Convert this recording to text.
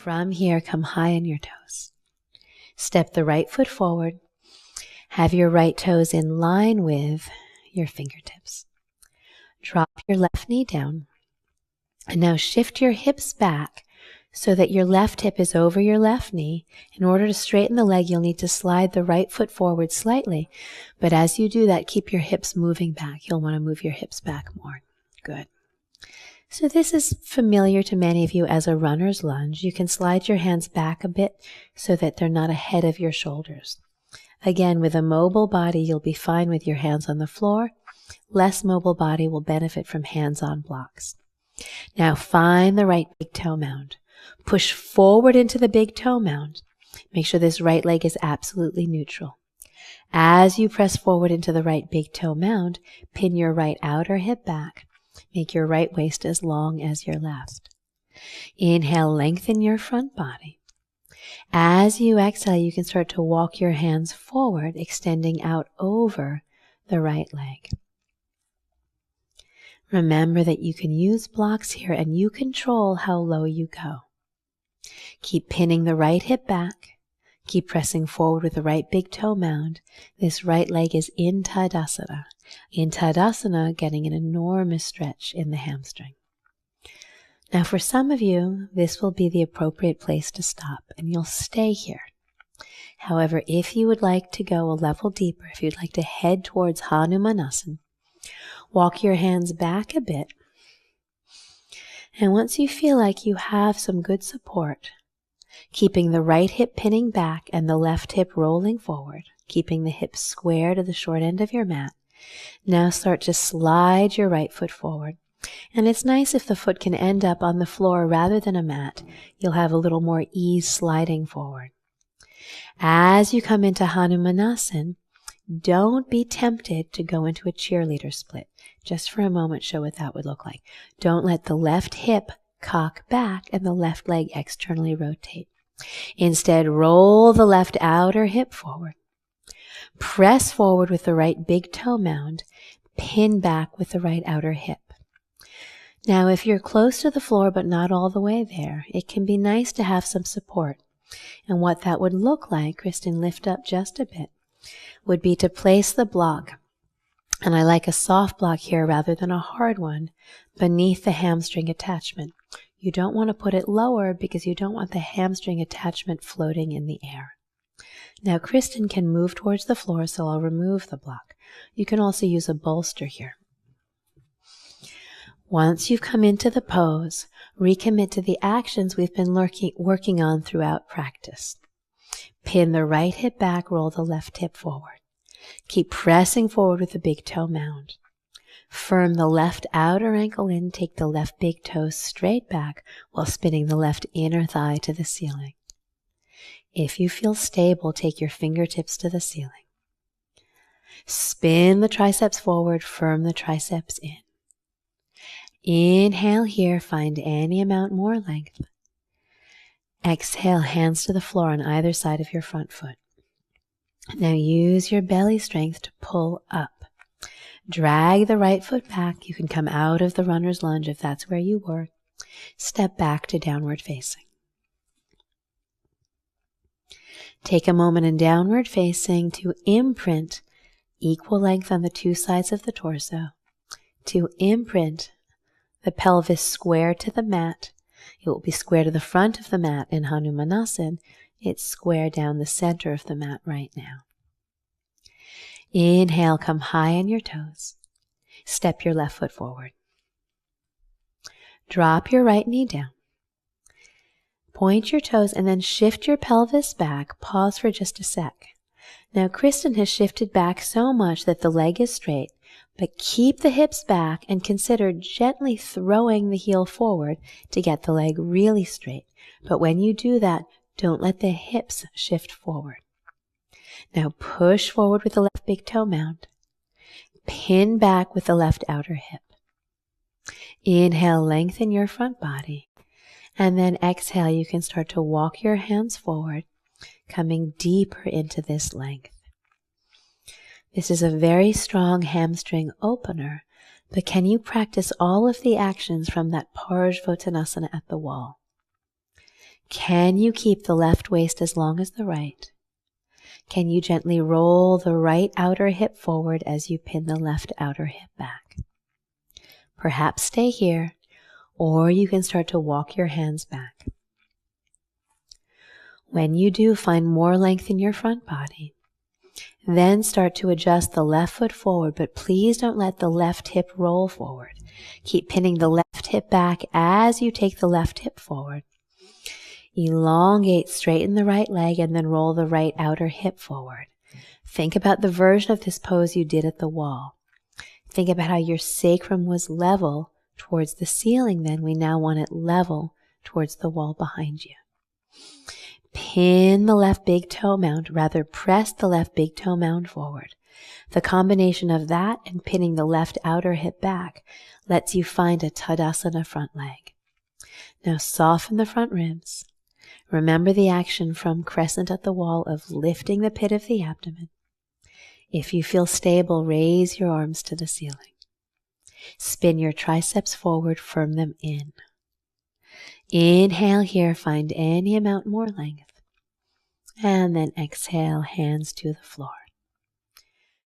From here, come high on your toes. Step the right foot forward. Have your right toes in line with your fingertips. Drop your left knee down. And now shift your hips back so that your left hip is over your left knee. In order to straighten the leg, you'll need to slide the right foot forward slightly. But as you do that, keep your hips moving back. You'll want to move your hips back more. Good. So this is familiar to many of you as a runner's lunge. You can slide your hands back a bit so that they're not ahead of your shoulders. Again, with a mobile body, you'll be fine with your hands on the floor. Less mobile body will benefit from hands on blocks. Now find the right big toe mound. Push forward into the big toe mound. Make sure this right leg is absolutely neutral. As you press forward into the right big toe mound, pin your right outer hip back. Make your right waist as long as your left. Inhale, lengthen your front body. As you exhale, you can start to walk your hands forward, extending out over the right leg. Remember that you can use blocks here and you control how low you go. Keep pinning the right hip back. Keep pressing forward with the right big toe mound. This right leg is in Tadasana. In Tadasana, getting an enormous stretch in the hamstring. Now for some of you, this will be the appropriate place to stop and you'll stay here. However, if you would like to go a level deeper, if you'd like to head towards Hanumanasana, walk your hands back a bit. And once you feel like you have some good support, keeping the right hip pinning back and the left hip rolling forward, keeping the hips square to the short end of your mat, now start to slide your right foot forward. And it's nice if the foot can end up on the floor rather than a mat. You'll have a little more ease sliding forward. As you come into Hanumanasana, don't be tempted to go into a cheerleader split. Just for a moment, show what that would look like. Don't let the left hip cock back and the left leg externally rotate. Instead, roll the left outer hip forward. Press forward with the right big toe mound. Pin back with the right outer hip. Now, if you're close to the floor but not all the way there, it can be nice to have some support. And what that would look like, Kristen, lift up just a bit, would be to place the block, and I like a soft block here rather than a hard one, beneath the hamstring attachment. You don't want to put it lower because you don't want the hamstring attachment floating in the air. Now, Kristen can move towards the floor, so I'll remove the block. You can also use a bolster here. Once you've come into the pose, recommit to the actions we've been working on throughout practice. Pin the right hip back, roll the left hip forward. Keep pressing forward with the big toe mound. Firm the left outer ankle in, take the left big toe straight back while spinning the left inner thigh to the ceiling. If you feel stable, take your fingertips to the ceiling. Spin the triceps forward, firm the triceps in. Inhale here, find any amount more length. Exhale, hands to the floor on either side of your front foot. Now use your belly strength to pull up. Drag the right foot back. You can come out of the runner's lunge if that's where you were. Step back to downward facing. Take a moment in downward facing to imprint equal length on the two sides of the torso, to imprint the pelvis square to the mat. It will be square to the front of the mat in Hanumanasana. It's square down the center of the mat right now. Inhale, come high on your toes. Step your left foot forward. Drop your right knee down. Point your toes and then shift your pelvis back. Pause for just a sec. Now, Kristen has shifted back so much that the leg is straight, but keep the hips back and consider gently throwing the heel forward to get the leg really straight. But when you do that, don't let the hips shift forward. Now push forward with the left big toe mound. Pin back with the left outer hip. Inhale, lengthen your front body. And then exhale, you can start to walk your hands forward, coming deeper into this length. This is a very strong hamstring opener, but can you practice all of the actions from that Parsvottanasana at the wall? Can you keep the left waist as long as the right? Can you gently roll the right outer hip forward as you pin the left outer hip back? Perhaps stay here, or you can start to walk your hands back. When you do find more length in your front body, then start to adjust the left foot forward, but please don't let the left hip roll forward. Keep pinning the left hip back as you take the left hip forward. Elongate, straighten the right leg, and then roll the right outer hip forward. Think about the version of this pose you did at the wall. Think about how your sacrum was level towards the ceiling then. We now want it level towards the wall behind you. Pin the left big toe mound, rather press the left big toe mound forward. The combination of that and pinning the left outer hip back lets you find a Tadasana front leg. Now soften the front ribs. Remember the action from crescent at the wall of lifting the pit of the abdomen. If you feel stable, raise your arms to the ceiling. Spin your triceps forward, firm them in. Inhale here, find any amount more length. And then exhale, hands to the floor.